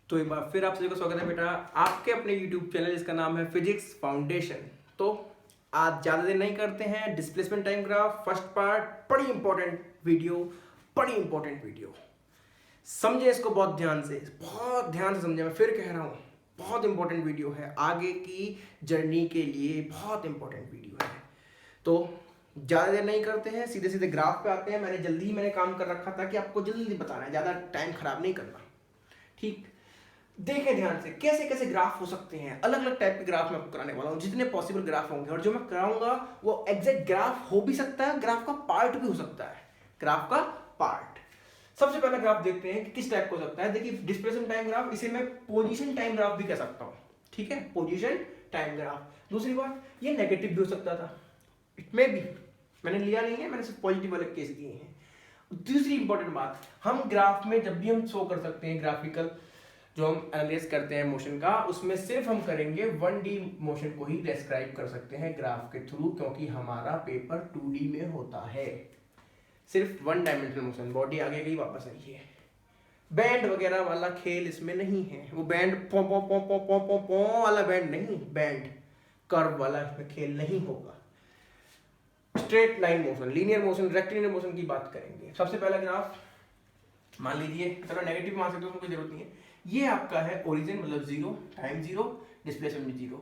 तो एक बार फिर आप सभी का स्वागत है बेटा आपके अपने YouTube चैनल जिसका नाम है फिजिक्स फाउंडेशन। तो आज ज़्यादा देर नहीं करते हैं, displacement time graph first part, बड़ी इंपॉर्टेंट वीडियो। समझे इसको बहुत ध्यान से समझे। मैं फिर कह रहा हूँ, बहुत इंपॉर्टेंट वीडियो है, आगे की जर्नी के लिए बहुत इंपॉर्टेंट वीडियो है। तो ज़्यादा देर नहीं करते हैं, सीधे सीधे ग्राफ पे आते हैं। मैंने काम कर रखा था कि आपको जल्दी बताना है, ज़्यादा टाइम खराब नहीं करना। ठीक, देखें ध्यान से कैसे कैसे ग्राफ हो सकते हैं। अलग अलग टाइप के ग्राफ मैं आपको कराने वाला हूं, जितने पॉसिबल ग्राफ होंगे, और जो मैं कराऊंगा वो एग्जैक्ट ग्राफ हो भी सकता है, ग्राफ का पार्ट भी हो सकता है। ग्राफ का पार्ट, सबसे पहला ग्राफ देखते हैं कि किस टाइप का हो सकता है। देखिए, डिस्प्लेसमेंट टाइम ग्राफ, इसे मैं पोजीशन टाइम ग्राफ भी कह सकता हूं। ठीक है, पोजीशन टाइम ग्राफ। दूसरी बात, ये नेगेटिव भी हो सकता था, इट में भी, मैंने लिया नहीं है, मैंने सिर्फ पॉजिटिव वाले केस दिए हैं। दूसरी इंपॉर्टेंट बात, हम ग्राफ में जब भी हम शो कर सकते हैं ग्राफिकल, जो हम एनालाइज करते हैं मोशन का, उसमें सिर्फ हम करेंगे 1D मोशन को ही डिस्क्राइब कर सकते हैं ग्राफ के थ्रू, क्योंकि हमारा पेपर 2D में होता है। सिर्फ 1 डायमेंशनल मोशन, बॉडी आगे गई वापस आई है। बैंड वगैरह वाला खेल इसमें नहीं है, वो बैंड पो पो पो पो पो पो पो वाला बैंड नहीं, बैंड कर्व वाला इसमें खेल नहीं होगा। Straight line motion, linear motion, rectilinear motion की बात करेंगे। सबसे पहला ग्राफ मान लीजिए, चलो नेगेटिव मान सकते हो, उसमें कोई जरूरत नहीं है। ये आपका है ओरिजिन, मतलब 0, टाइम 0, डिस्प्लेसमेंट भी 0।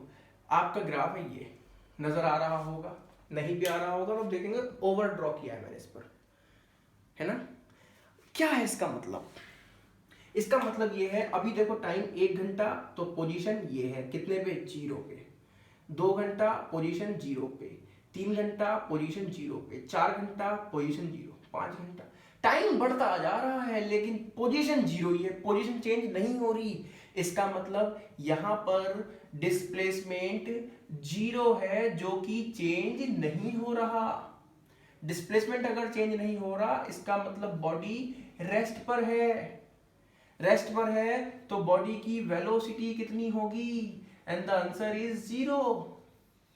आपका ग्राफ है, ये नजर आ रहा होगा, नहीं भी आ रहा होगा तो आप देखेंगे ओवर ड्रॉ किया है मैंने इस पर, है ना। क्या है इसका मतलब? इसका मतलब ये है, अभी देखो टाइम 1 घंटा, तो पोजीशन ये है कितने पे, 0 पे। 2 घंटा पोजीशन 0 पे, 3 घंटा पोजीशन 0 पे, 4 घंटा पोजीशन 0, 5 घंटा। टाइम बढ़ता जा रहा है लेकिन पोजीशन 0 ही है, पोजीशन चेंज नहीं हो रही। इसका मतलब यहां पर डिस्प्लेसमेंट 0 है, जो कि चेंज नहीं हो रहा। डिस्प्लेसमेंट अगर चेंज नहीं हो रहा, इसका मतलब बॉडी रेस्ट पर है। रेस्ट पर है तो बॉडी की वेलोसिटी कितनी होगी? And the answer is 0।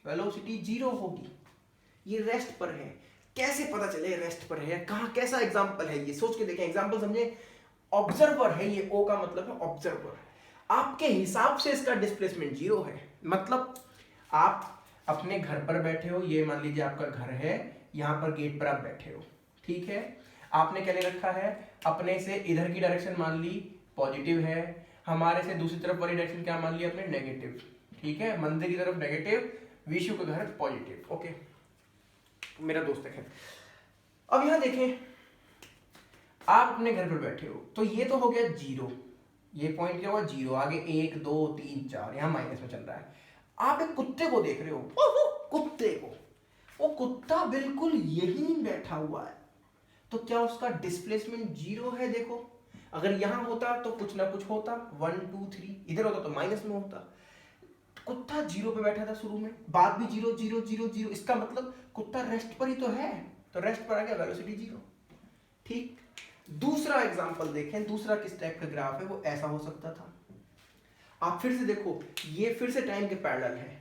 Velocity 0 होगी, ये रेस्ट पर है। कैसे पता चले रेस्ट पर है? कहां, कैसा एग्जांपल है ये, सोच के देखें। एग्जांपल समझे, ऑब्जर्वर है ये, ओ का मतलब है ऑब्जर्वर। आपके हिसाब से इसका डिस्प्लेसमेंट 0 है, मतलब आप अपने घर पर बैठे हो, ये मान लीजिए आपका घर है, यहां पर गेट पर आप बैठे हो, ठीक है। आपने क्या ले रखा है, अपने से इधर की डायरेक्शन मान ली पॉजिटिव है, हमारे से दूसरी तरफ वाली डायरेक्शन क्या मान ली अपने, नेगेटिव। ठीक है, मंदिर की तरफ नेगेटिव, विशु का घर पॉजिटिव। ओके, मेरा दोस्त है। अब यहां देखें, आप अपने घर पर बैठे हो, तो ये तो हो गया 0, ये पॉइंट क्या हुआ 0, आगे 1 2 3 4, यहां माइनस में चल रहा है। आप एक कुत्ते को देख रहे हो, कुत्ते को, वो कुत्ता बिल्कुल यहीं बैठा हुआ है, तो क्या उसका डिस्प्लेसमेंट 0 है? देखो, अगर यहां होता तो कुछ ना कुछ होता, 1 2 3, इधर होता तो माइनस में होता। कुत्ता 0 पे बैठा था शुरू में, बाद भी 0 0 0 0, इसका मतलब कुत्ता रेस्ट पर ही तो है, तो रेस्ट पर आ गया, वेलोसिटी 0। ठीक, दूसरा एग्जांपल देखें, दूसरा किस टाइप का ग्राफ है, वो ऐसा हो सकता था। आप फिर से देखो, ये फिर से टाइम के पैरेलल है,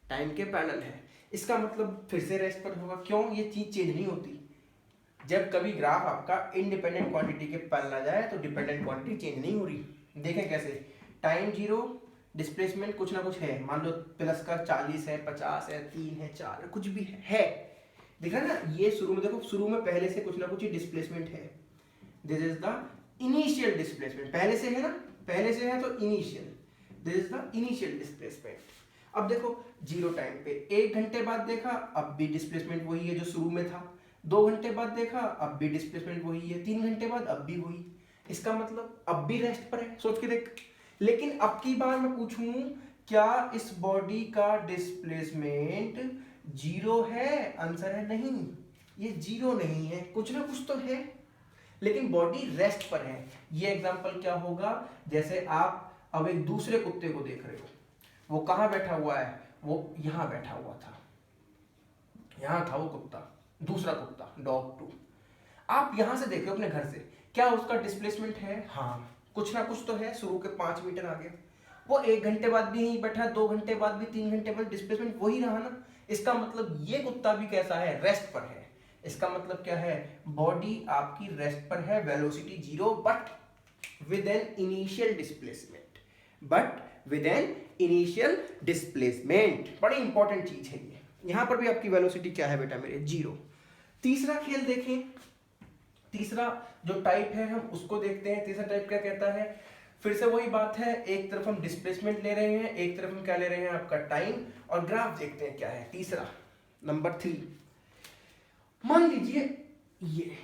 टाइम के पैरेलल है, इसका मतलब फिर से रेस्ट पर होगा। क्यों? ये चीज चेंज नहीं होती। जब कभी ग्राफ आपका इंडिपेंडेंट क्वांटिटी के पैरेलल आ जाए तो डिपेंडेंट क्वांटिटी चेंज नहीं हो रही। देखें कैसे, टाइम 0, डिस्प्लेसमेंट कुछ ना कुछ है, मान लो प्लस का 40 है, 50 है, 3 है, 4 है, कुछ भी है। देखा ना, ये शुरू में देखो, शुरू में पहले से कुछ ना कुछ डिस्प्लेसमेंट है। This is the initial displacement, पहले से है ना, पहले से है तो initial, this is the initial displacement. अब देखो 0 टाइम पे 1 घंटे बाद देखा, अब भी डिस्प्लेसमेंट वही है जो शुरू में था। 2 घंटे बाद देखा, अब भी डिस्प्लेसमेंट वही है। 3 घंटे बाद अब भी वही, इसका मतलब अब भी रेस्ट पर है। सोच के देख। लेकिन अब की बार मैं पूछूं, क्या इस बॉडी का डिस्प्लेसमेंट 0 है? आंसर है नहीं, ये 0 नहीं है, कुछ ना कुछ तो है, लेकिन बॉडी रेस्ट पर है। ये एग्जांपल क्या होगा, जैसे आप अब एक दूसरे कुत्ते को देख रहे हो, वो कहां बैठा हुआ है, वो यहां बैठा हुआ था, यहां था वो कुत्ता, दूसरा कुत्ता, डॉग 2। आप यहां से देख रहे हो अपने घर से, क्या उसका डिस्प्लेसमेंट है? हाँ, कुछ ना कुछ तो है, शुरू के 5 मीटर आगे। वो 1 घंटे बाद भी यहीं बैठा, 2 घंटे बाद भी, 3 घंटे बाद, डिस्प्लेसमेंट वही रहा ना। इसका मतलब ये कुत्ता भी कैसा है, रेस्ट पर है। इसका मतलब क्या है, बॉडी आपकी रेस्ट पर है, velocity 0, but with an initial displacement, but with an initial displacement. बड़ी इंपॉर्टेंट चीज है ये। यहां पर भी आपकी वेलोसिटी क्या है बेटा मेरे, 0। तीसरा खेल देखें, तीसरा जो टाइप है हम उसको देखते हैं। तीसरा टाइप क्या कहता है, फिर से वही बात है, एक तरफ हम डिस्प्लेसमेंट ले रहे हैं, एक तरफ हम क्या ले रहे हैं, आपका टाइम, और ग्राफ देखते हैं क्या है। तीसरा नंबर 3, मान लीजिए ये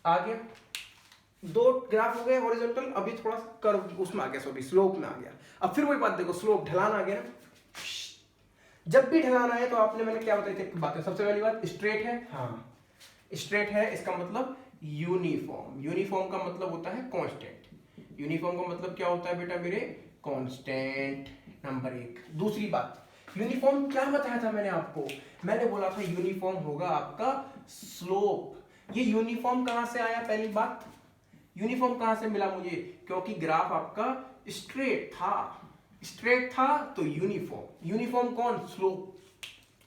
आ गया, 2 ग्राफ हो गए हॉरिजॉन्टल, अभी थोड़ा सा कर्व उसमें आ गया, सॉरी स्लोप में आ गया। अब फिर वही बात देखो, स्लोप ढलान आ गया। जब भी ढलान आए तो आपने, मैंने क्या बताई थी बातें, सबसे पहली बात स्ट्रेट है, हाँ स्ट्रेट है, इसका मतलब यूनिफॉर्म। यूनिफॉर्म का मतलब होता है कांस्टेंट। यूनिफॉर्म का मतलब क्या होता है बेटा मेरे, कांस्टेंट, नंबर 1। दूसरी बात, यूनिफॉर्म क्या बताया था मैंने आपको, मैंने बोला था यूनिफॉर्म होगा आपका स्लोप। ये यूनिफॉर्म कहां से आया, पहली बात यूनिफॉर्म कहां से मिला मुझे, क्योंकि ग्राफ आपका स्ट्रेट था, स्ट्रेट था तो यूनिफॉर्म। यूनिफॉर्म कौन, स्लोप।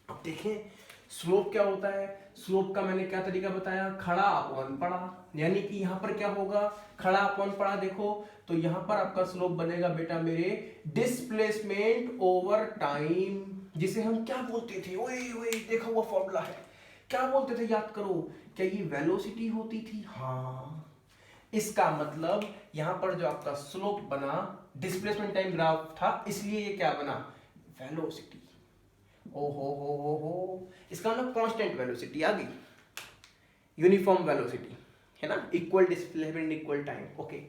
अब देखें स्लोप क्या होता है, स्लोप का मैंने क्या तरीका बताया, खड़ा अपॉन पड़ा, यानी कि यहां पर क्या होगा, खड़ा अपॉन पड़ा। देखो तो यहां पर आपका स्लोप बनेगा बेटा मेरे डिस्प्लेसमेंट ओवर टाइम, जिसे हम क्या बोलते थे, ओए ओए देखा हुआ फॉर्मूला है, क्या बोलते थे याद करो, क्या ये वेलोसिटी होती थी, हाँ। इसका मतलब यहां पर जो आपका स्लोप बना, डिस्प्लेसमेंट टाइम ग्राफ था, इसलिए ये क्या बना, वेलोसिटी। ओ हो, इसका मतलब कांस्टेंट वेलोसिटी आ गई, यूनिफॉर्म वेलोसिटी है ना, equal displacement equal time. Okay,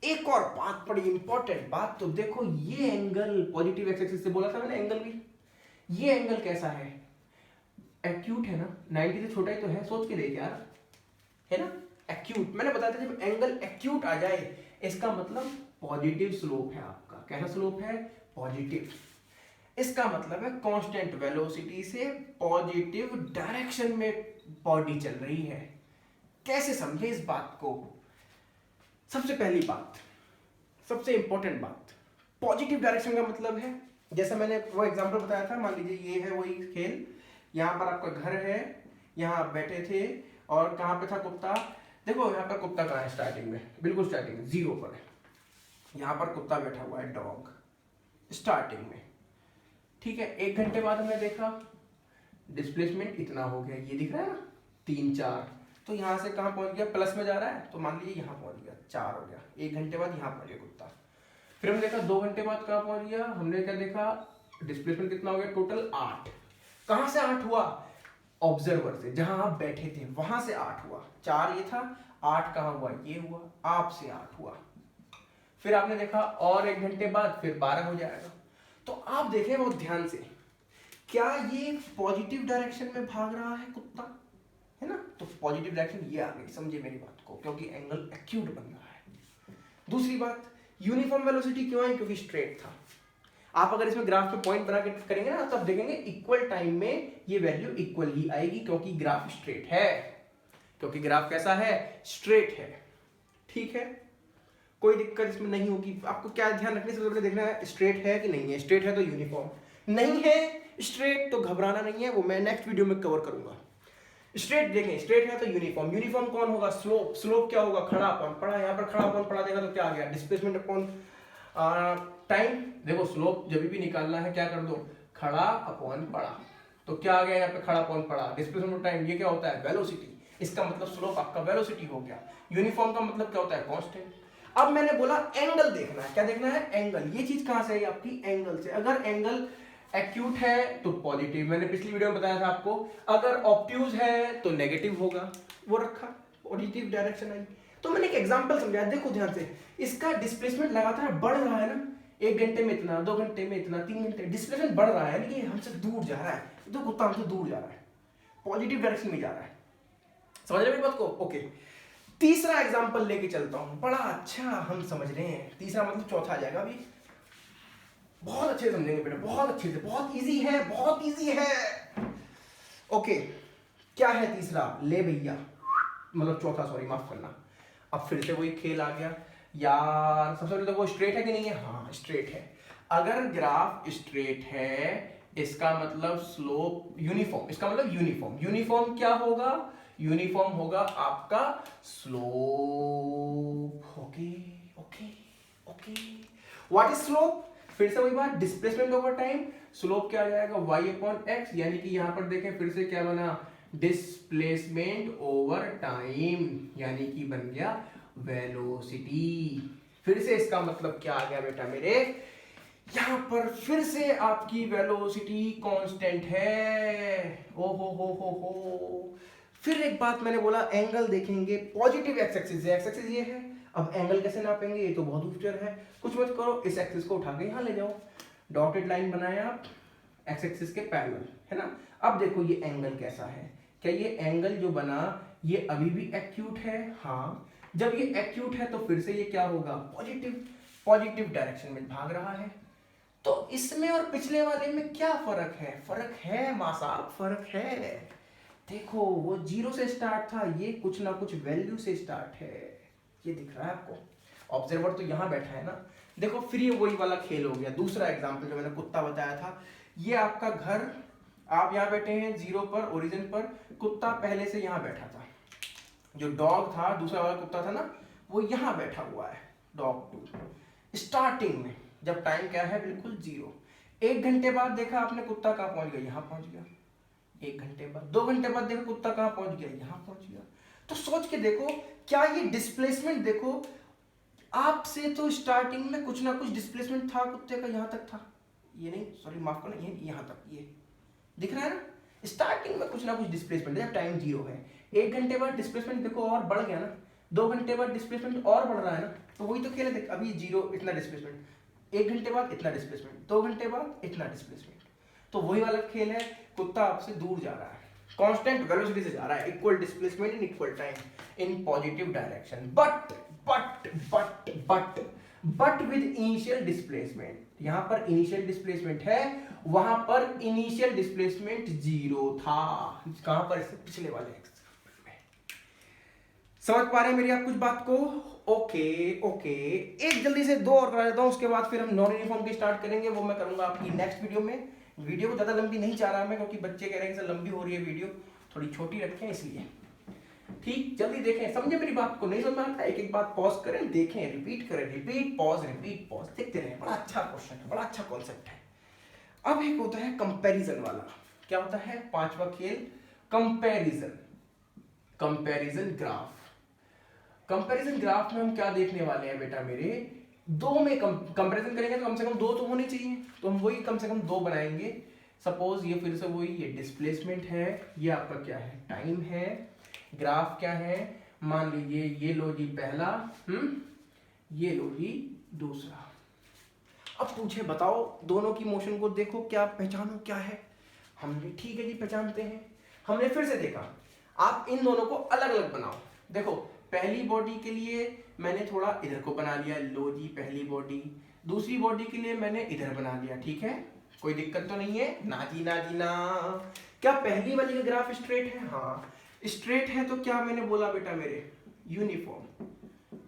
एक और बात, बड़ी इंपॉर्टेंट बात, तो देखो ये एंगल पॉजिटिव एक्स एक्सिस से बोला था मैंने एंगल भी, ये एंगल कैसा है, एक्यूट है ना, 90 से छोटा ही तो है, सोच के देख यार, है ना एक्यूट। मैंने बताया था जब एंगल एक्यूट आ जाए इसका मतलब पॉजिटिव स्लोप है आपका, कैसा स्लोप है, पॉजिटिव। इसका मतलब है कांस्टेंट वेलोसिटी से पॉजिटिव डायरेक्शन में बॉडी चल रही है। कैसे समझे इस बात को, सबसे पहली बात, सबसे इंपॉर्टेंट बात, पॉजिटिव डायरेक्शन का मतलब है, जैसा मैंने वो एग्जांपल बताया था, मान लीजिए ये है वही खेल, यहां पर आपका घर है, यहां आप बैठे थे, और कहां पे था कुत्ता, देखो यहाँ पर कुत्ता कहाँ है, स्टार्टिंग में, बिल्कुल स्टार्टिंग में 0 पर है, यहाँ पर कुत्ता बैठा हुआ है, डॉग, स्टार्टिंग में, ठीक है। 1 घंटे बाद हमने देखा डिस्प्लेसमेंट इतना हो गया, ये दिख रहा है ना 3 4, तो यहाँ से कहाँ पहुंच गया, प्लस में जा रहा है, तो मान लीजिए यहाँ पहुंच गया 4 हो गया। 1 घंटे बाद यहाँ पहुंच गया कुत्ता, फिर हमने देखा 2 घंटे बाद कहाँ पहुंच गया, हमने क्या देखा, डिस्प्लेसमेंट कितना हो गया, टोटल 8। कहाँ से 8 हुआ, ऑब्जर्वर से, जहां आप बैठे थे वहां से 8 हुआ, 4 ये था, 8 कहां हुआ, ये हुआ, आपसे 8 हुआ। फिर आपने देखा और 1 घंटे बाद फिर 12 हो जाएगा। तो आप देखें बहुत ध्यान से, क्या ये पॉजिटिव डायरेक्शन में भाग रहा है कुत्ता, है ना, तो पॉजिटिव डायरेक्शन ये आ गई, समझे मेरी बात को, क्योंकि एंगल एक्यूट बन रहा है। दूसरी बात, यूनिफॉर्म वेलोसिटी क्यों है, क्योंकि स्ट्रेट था। आप अगर इसमें ग्राफ पे पॉइंट बना के करेंगे ना, तब देखेंगे इक्वल टाइम में ये वैल्यू इक्वल ही आएगी, क्योंकि ग्राफ स्ट्रेट है, क्योंकि ग्राफ कैसा है, स्ट्रेट है, ठीक है। कोई दिक्कत इसमें नहीं होगी। आपको क्या ध्यान रखने से पहले देखना है स्ट्रेट है कि नहीं है, स्ट्रेट है तो यूनिफॉर्म, नहीं है स्ट्रेट तो घबराना नहीं है, वो मैं नेक्स्ट वीडियो में कवर करूंगा। स्ट्रेट देखें, स्ट्रेट है तो यूनिफॉर्म, यूनिफॉर्म कौन होगा, स्लोप, स्लोप क्या होगा, खड़ा अपॉन पड़ा, यहाँ पर खड़ा अपॉन पड़ा देगा तो क्या आ गया, डिस्प्लेसमेंट अपॉन टाइम। देखो स्लोप जब भी निकालना है क्या कर दो, खड़ा अपॉन पड़ा, तो क्या आ गया यहाँ पे, खड़ा अपॉन पड़ा, डिस्प्लेसमेंट टाइम, ये क्या होता है, वेलोसिटी। इसका मतलब स्लोप आपका वेलोसिटी हो गया। यूनिफॉर्म का मतलब क्या होता है, कांस्टेंट। अब मैंने बोला एंगल देखना है, क्या देखना है, एंगल। ये चीज कहां से आई आपकी, एंगल से। अगर एंगल एक्यूट है तो पॉजिटिव, मैंने पिछली वीडियो में बताया था आपको, अगर ऑब्ट्यूज है तो नेगेटिव होगा, वो रखा, पॉजिटिव डायरेक्शन आई। तो मैंने एक एग्जांपल समझाया, देखो ध्यान से, इसका डिस्प्लेसमेंट लगातार बढ़ रहा है ना, 1 घंटे में इतना, 2 घंटे में इतना, 3 घंटे, डिस्प्लेसमेंट बढ़ रहा है, यानी कि हमसे दूर जा रहा है, तो कुत्ता हमसे दूर जा रहा है, पॉजिटिव डायरेक्शन में जा रहा है। समझ रहे मेरी बात को, ओके। तीसरा एग्जांपल लेके चलता हूं, बड़ा अच्छा हम समझ रहे हैं, तीसरा मतलब चौथा आ जाएगा अभी, बहुत अच्छे से समझेंगे बेटा, बहुत अच्छे से, बहुत इजी है, बहुत इजी है। ओके, क्या है तीसरा, ले भैया, मतलब चौथा, सॉरी माफ करना। अब फिर से वही खेल आ गया यार, सबसे पहले तो वो स्ट्रेट है कि नहीं है, हाँ स्ट्रेट है। अगर ग्राफ स्ट्रेट है इसका मतलब स्लोप यूनिफॉर्म, इसका मतलब यूनिफॉर्म, यूनिफॉर्म क्या होगा, यूनिफॉर्म होगा आपका slope, okay. What is slope? फिर से वही बात, डिस्प्लेसमेंट ओवर टाइम। स्लोप क्या आ जाएगा? y अपॉन एक्स, यानी कि यहां पर देखें फिर से क्या बना, डिस्प्लेसमेंट ओवर टाइम, यानी कि बन गया वेलोसिटी। फिर से इसका मतलब क्या आ गया बेटा मेरे, यहां पर फिर से आपकी वेलोसिटी कांस्टेंट है। ओ हो। फिर एक बात मैंने बोला, एंगल देखेंगे, पॉजिटिव एक्स एक्सिस है, एक्स एक्सिस ये है। अब एंगल कैसे नापेंगे, ये तो बहुत ऊपर है, कुछ मत करो, इस एक्सिस को उठा के यहां ले जाओ, डॉटेड लाइन बनाया आप एक्स एक्सिस के पैरेलल, है ना। अब देखो ये एंगल कैसा है, क्या ये एंगल जो बना ये अभी भी एक्यूट है? हाँ, जब ये एक्यूट है तो फिर से ये क्या होगा, पॉजिटिव डायरेक्शन में भाग रहा है। तो इसमें और पिछले वाले में क्या फर्क है? फर्क है मासाब, फर्क है। देखो वो 0 से स्टार्ट था, ये कुछ ना कुछ वैल्यू से स्टार्ट है, ये दिख रहा है आपको। ऑब्जर्वर तो यहां बैठा है ना। देखो फिर ये वही वाला खेल हो गया। दूसरा एग्जांपल जो मैंने कुत्ता बताया था, ये आपका घर, आप यहाँ बैठे हैं 0 पर, ओरिजिन पर, कुत्ता पहले से यहाँ बैठा था। जो डॉग था, दूसरा वाला कुत्ता था ना, वो यहाँ बैठा हुआ है, डॉग 2 स्टार्टिंग में, जब टाइम क्या है बिल्कुल 0। 1 घंटे बाद देखा आपने कुत्ता कहाँ पहुंच गया, यहाँ पहुंच गया। 1 घंटे बाद, 2 घंटे बाद देखो कुत्ता कहाँ पहुंच गया, यहाँ पहुंच गया। तो सोच के देखो, क्या ये डिस्प्लेसमेंट देखो, आपसे तो स्टार्टिंग में कुछ ना कुछ डिस्प्लेसमेंट था कुत्ते का, यहाँ तक था, ये नहीं, सॉरी माफ करना, ये यहाँ तक, ये दिख रहा है ना। स्टार्टिंग में कुछ ना कुछ डिस्प्लेसमेंट है, टाइम 0 है। 1 घंटे बाद डिस्प्लेसमेंट देखो और बढ़ गया ना, 2 घंटे बाद डिस्प्लेसमेंट और बढ़ रहा है ना। तो वही तो खेल है, देख अभी 0 इतना डिस्प्लेसमेंट, 1 घंटे बाद इतना डिस्प्लेसमेंट, 2 घंटे बाद इतना डिस्प्लेसमेंट। तो वही वाला खेल है, कुत्ता आपसे दूर जा रहा है, कांस्टेंट वेलोसिटी से जा रहा है, equal displacement in equal time in positive direction, but with initial displacement. यहां पर इनिशियल डिस्प्लेसमेंट है, वहां पर इनिशियल डिस्प्लेसमेंट 0 था। कहां पर? इससे पिछले वाले एग्जांपल में। समझ पा रहे हैं मेरी आप कुछ बात को? ओके। एक जल्दी से 2 और करा देता हूं, उसके बाद फिर हम नॉन यूनिफॉर्म की स्टार्ट करेंगे, वो मैं करूंगा आपकी नेक्स्ट वीडियो में। वीडियो को ज्यादा लंबी नहीं चाह रहा मैं, क्योंकि बच्चे कह रहे हैं कि लंबी हो रही है वीडियो, थोड़ी छोटी रखें इसलिए। ठीक, जल्दी देखें, समझे मेरी बात को? नहीं समझ में आता, एक एक बात पॉज करें, देखें, रिपीट करें, रिपीट पॉज, देखते रहें। बड़ा अच्छा क्वेश्चन है, बड़ा अच्छा कॉन्सेप्ट है। अब एक होता है कंपैरिजन वाला, क्या होता है 5वां खेल, कंपैरिजन ग्राफ। कंपैरिजन ग्राफ में हम क्या देखने वाले हैं बेटा मेरे, 2 में कंपैरिजन करेंगे तो कम से कम 2 तो होने चाहिए, तो हम वही कम से कम 2 बनाएंगे। सपोज ये फिर से वही, ये डिस्प्लेसमेंट है, ये आपका क्या है, टाइम है, ग्राफ क्या है, मान लीजिए ये लो जी पहला, ये लो जी दूसरा। अब पूछे बताओ, दोनों की मोशन को देखो, क्या पहचानो क्या है। हमने ठीक है जी पहचानते हैं। हमने फिर से देखा, आप इन दोनों को अलग अलग बनाओ। देखो पहली बॉडी के लिए मैंने थोड़ा इधर को बना लिया, लो जी पहली बॉडी। दूसरी बॉडी के लिए मैंने इधर बना लिया, ठीक है, कोई दिक्कत तो नहीं है ना जी, ना जी ना। क्या पहली वाली का ग्राफ स्ट्रेट है? हाँ स्ट्रेट है। तो क्या मैंने बोला बेटा मेरे, यूनिफॉर्म।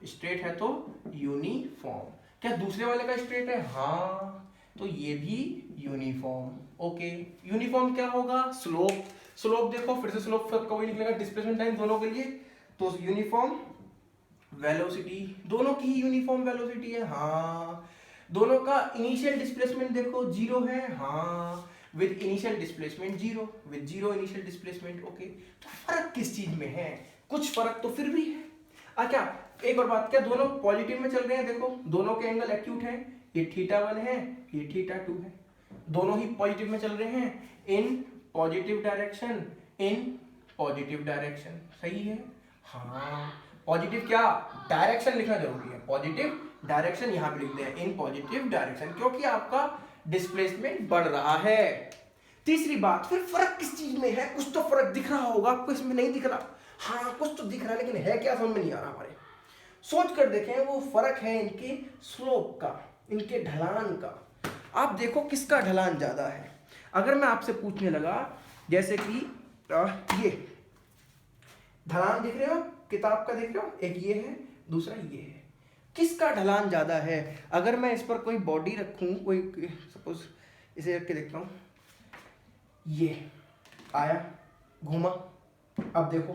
स्ट्रेट है तो यूनिफॉर्म। क्या दूसरे वाले का स्ट्रेट है? हाँ, तो ये भी यूनिफॉर्म। ओके, यूनिफॉर्म क्या होगा, स्लोप देखो फिर से, स्लोप सबका वही निकलेगा, डिस्प्लेसमेंट टाइम दोनों के लिए, तो यूनिफॉर्म वेलोसिटी, दोनों की ही यूनिफॉर्म वेलोसिटी है। हाँ, दोनों का इनिशियल डिस्प्लेसमेंट देखो 0 है। हाँ, with initial displacement 0, with 0 initial displacement. Okay, तो फर्क किस चीज में है? कुछ फर्क तो फिर भी है। अच्छा एक और बात, क्या दोनों पॉजिटिव में चल रहे हैं? देखो दोनों के एंगल एक्यूट है, ये θ1 है, ये θ2 है, दोनों ही पॉजिटिव में चल रहे हैं, इन पॉजिटिव डायरेक्शन। सही है। हाँ, पॉजिटिव क्या डायरेक्शन लिखना जरूरी है, पॉजिटिव डायरेक्शन यहां पे लिखते हैं, इन पॉजिटिव डायरेक्शन, क्योंकि आपका डिस्प्लेसमेंट बढ़ रहा है। तीसरी बात, फिर फर्क किस चीज में है? कुछ तो फर्क दिख रहा होगा आपको, इसमें नहीं दिख रहा? हाँ कुछ तो दिख रहा है, लेकिन है क्या समझ में नहीं आ रहा हमारे। सोच कर देखें, वो फर्क है इनके स्लोप का, इनके ढलान का। आप देखो किसका ढलान ज्यादा है। अगर मैं आपसे पूछने लगा, जैसे कि ये ढलान दिख रहे हो, किताब का देख रहे हो, एक ये है, दूसरा ये है, किसका ढलान ज्यादा है? अगर मैं इस पर कोई बॉडी रखूं, कोई सपोज इसे रख के देखता हूं, ये आया घूमा, अब देखो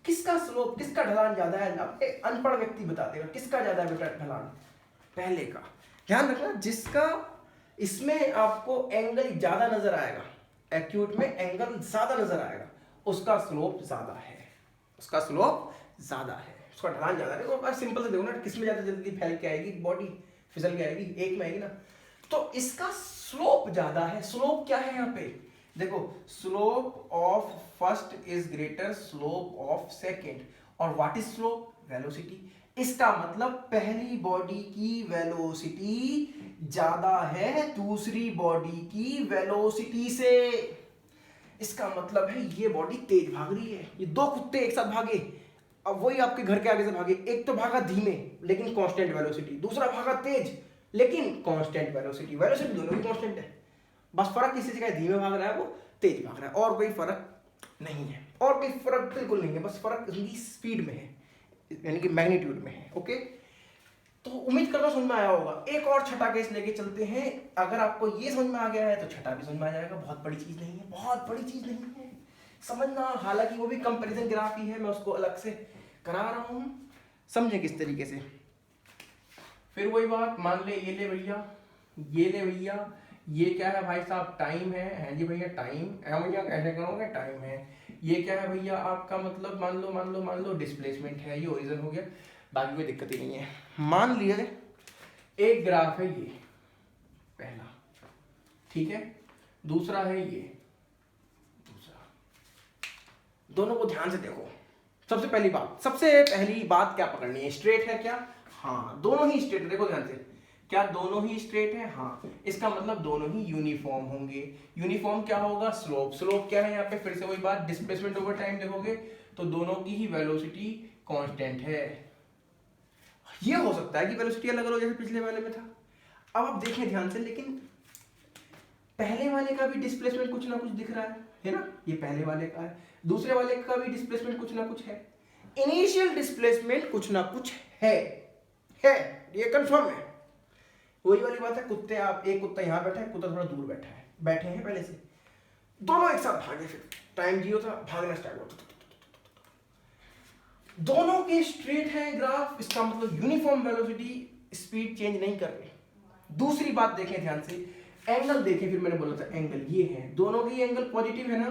किसका स्लोप, किसका ढलान ज्यादा है? अब एक अनपढ़ व्यक्ति बता देगा किसका ज्यादा है बेटा ढलान, पहले का। ध्यान रखना, जिसका इसमें आपको एंगल ज्यादा नजर आएगा, एक्यूट में एंगल ज्यादा नजर आएगा, उसका स्लोप ज्यादा है, उसका स्लोप ज्यादा है, उसका ढलान ज्यादा है। देखो सिंपल से देखो ना, किसमें ज्यादा जल्दी फैल के आएगी बॉडी, फिसल के आएगी, एक में आएगी ना, तो इसका स्लोप ज्यादा है। स्लोप क्या है यहाँ पे देखो, slope of first is greater slope of second, और व्हाट इज स्लोप, वेलोसिटी। इसका मतलब पहली बॉडी की वेलोसिटी ज्यादा है दूसरी बॉडी की वेलोसिटी से। इसका मतलब है ये बॉडी तेज भाग रही है। ये दो कुत्ते एक साथ भागे, अब वही आपके घर के आगे से भागे, एक तो भागा धीमे लेकिन कांस्टेंट वेलोसिटी, दूसरा भागा तेज लेकिन कांस्टेंट वेलोसिटी। वेलोसिटी दोनों ही कांस्टेंट है, बस फर्क किसी जगह धीमे भाग रहा है, वो तेज भाग रहा है, और कोई फर्क नहीं है, और कोई फर्क बिल्कुल नहीं है, बस फर्क इनकी स्पीड में है, यानी कि मैग्नीट्यूड में है। ओके, तो उम्मीद करता समझ में आया होगा। एक और छठा केस लेके चलते हैं, अगर आपको ये समझ में आ गया है तो छठा भी समझ में आ जाएगा। बहुत बड़ी चीज नहीं है, बहुत बड़ी चीज नहीं है समझना, हालांकि वो भी कंपैरिजन ग्राफ ही है, मैं उसको अलग से करा रहा हूं, समझे किस तरीके से। फिर वही बात, मान ले ये ले भैया, ये ले भैया, ये क्या है भाई साहब, टाइम है जी भैया, टाइम है भैया, कैसे करोगे, टाइम है। ये क्या है भैया आपका, मतलब मान लो डिस्प्लेसमेंट है, ये ओरिजिन हो गया, बाकी कोई दिक्कत ही नहीं है। मान लिया एक ग्राफ है ये पहला, ठीक है, दूसरा है ये दूसरा, दोनों को ध्यान से देखो। सबसे पहली बात क्या पकड़नी है, स्ट्रेट है क्या, हाँ दोनों ही स्ट्रेट है, देखो ध्यान से, क्या दोनों ही स्ट्रेट है, हाँ, इसका मतलब दोनों ही यूनिफॉर्म होंगे। यूनिफॉर्म क्या होगा, स्लोप। स्लोप क्या है यहाँ पे, फिर से वही बात, डिस्प्लेसमेंट ओवर टाइम देखोगे तो दोनों की ही वेलोसिटी कांस्टेंट है। ये हो सकता है कि वेलोसिटी अलग अलग जैसे पिछले वाले में था। अब आप देखें ध्यान से, लेकिन पहले वाले का भी डिस्प्लेसमेंट कुछ ना कुछ दिख रहा है ना, ये पहले वाले का है, दूसरे वाले का भी डिस्प्लेसमेंट कुछ ना कुछ है, इनिशियल डिस्प्लेसमेंट कुछ ना कुछ है, ये कंफर्म है। वही वाली बात है, कुत्ते, आप एक कुत्ता यहाँ बैठा है, कुत्ता थोड़ा दूर बैठा है, बैठे हैं पहले से, दोनों एक साथ भागे, फिर टाइम जीरो था, भागना स्टार्ट हुआ, दोनों के स्ट्रेट है ग्राफ, इसका मतलब यूनिफॉर्म वेलोसिटी, स्पीड चेंज नहीं कर रही। दूसरी बात देखें ध्यान से, एंगल देखें, फिर मैंने बोला था एंगल ये है, दोनों की एंगल पॉजिटिव है ना,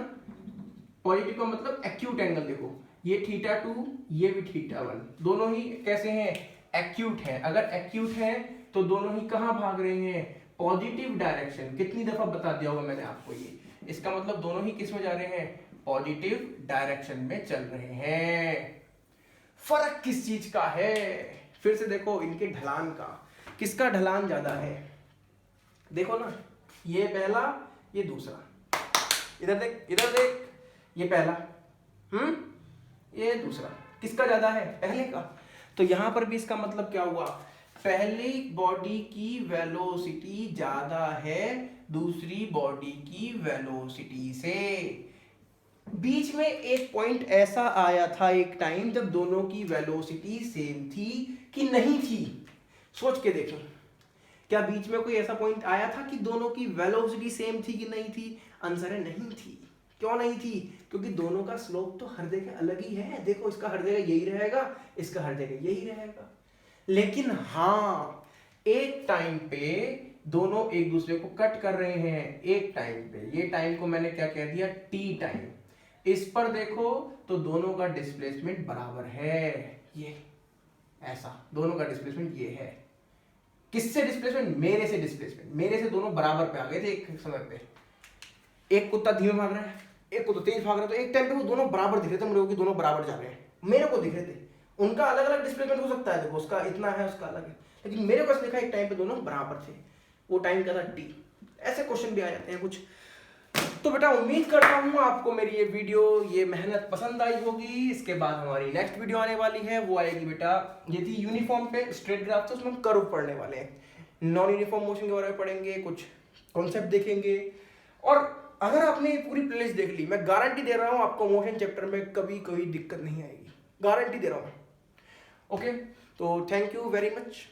पॉजिटिव का मतलब एक्यूट एंगल, देखो ये θ2, ये भी θ1, दोनों ही कैसे हैं, एक्यूट है। अगर एक्यूट है तो दोनों ही कहां भाग रहे हैं, पॉजिटिव डायरेक्शन। कितनी दफा बता दिया होगा मैंने आपको ये, इसका मतलब दोनों ही किस में जा रहे हैं, पॉजिटिव डायरेक्शन में चल रहे हैं। फर्क किस चीज का है, फिर से देखो इनके ढलान का, किसका ढलान ज्यादा है, देखो ना, ये पहला ये दूसरा, इधर देख ये पहला, ये दूसरा, किसका ज्यादा है, पहले का। तो यहां पर भी इसका मतलब क्या हुआ, पहली बॉडी की वेलोसिटी ज्यादा है दूसरी बॉडी की वेलोसिटी से। बीच में एक पॉइंट ऐसा आया था एक टाइम जब दोनों की वेलोसिटी सेम थी कि नहीं थी, सोच के देखें, क्या बीच में कोई ऐसा पॉइंट आया था कि दोनों की वेलोसिटी सेम थी कि नहीं थी, आंसर है नहीं थी। क्यों नहीं थी, क्योंकि दोनों का स्लोप तो हर जगह अलग ही है, देखो इसका हर जगह यही रहेगा, इसका हर जगह यही रहेगा। लेकिन हाँ, एक टाइम पे दोनों एक दूसरे को कट कर रहे हैं, एक टाइम पे, ये टाइम को मैंने क्या कह दिया, टी टाइम। इस पर देखो तो दोनों का डिस्प्लेसमेंट बराबर है, ये ऐसा, दोनों का डिस्प्लेसमेंट ये है। किससे डिस्प्लेसमेंट, मेरे से डिस्प्लेसमेंट, मेरे से दोनों बराबर पे आ गए थे एक समय पे। एक कुत्ता धीमे भाग रहा है, एक कुत्ता तेज भाग रहा है, तो एक टाइम पे वो दोनों बराबर दिख रहे थे मेरे को, कि दोनों बराबर जा रहे हैं, मेरे को दिख रहे थे। उनका अलग अलग डिस्प्लेसमेंट हो सकता है, देखो उसका इतना है उसका अलग है, लेकिन मेरे पास देखा एक टाइम पे दोनों बराबर थे, वो टाइम क्या था, टी। ऐसे क्वेश्चन भी आ जाते हैं कुछ। तो बेटा उम्मीद करता हूँ आपको मेरी ये वीडियो, ये मेहनत पसंद आई होगी। इसके बाद हमारी नेक्स्ट वीडियो आने वाली है, वो आएगी बेटा, ये थी यूनिफॉर्म पे स्ट्रेट ग्राफ, तो उसमें हम कर्व पढ़ने वाले हैं, नॉन यूनिफॉर्म मोशन के बारे में पढ़ेंगे, कुछ कॉन्सेप्ट देखेंगे। और अगर आपने ये पूरी प्लेलिस्ट देख ली, मैं गारंटी दे रहा हूँ आपको मोशन चैप्टर में कभी कोई दिक्कत नहीं आएगी, गारंटी दे रहा हूँ। ओके, तो थैंक यू वेरी मच।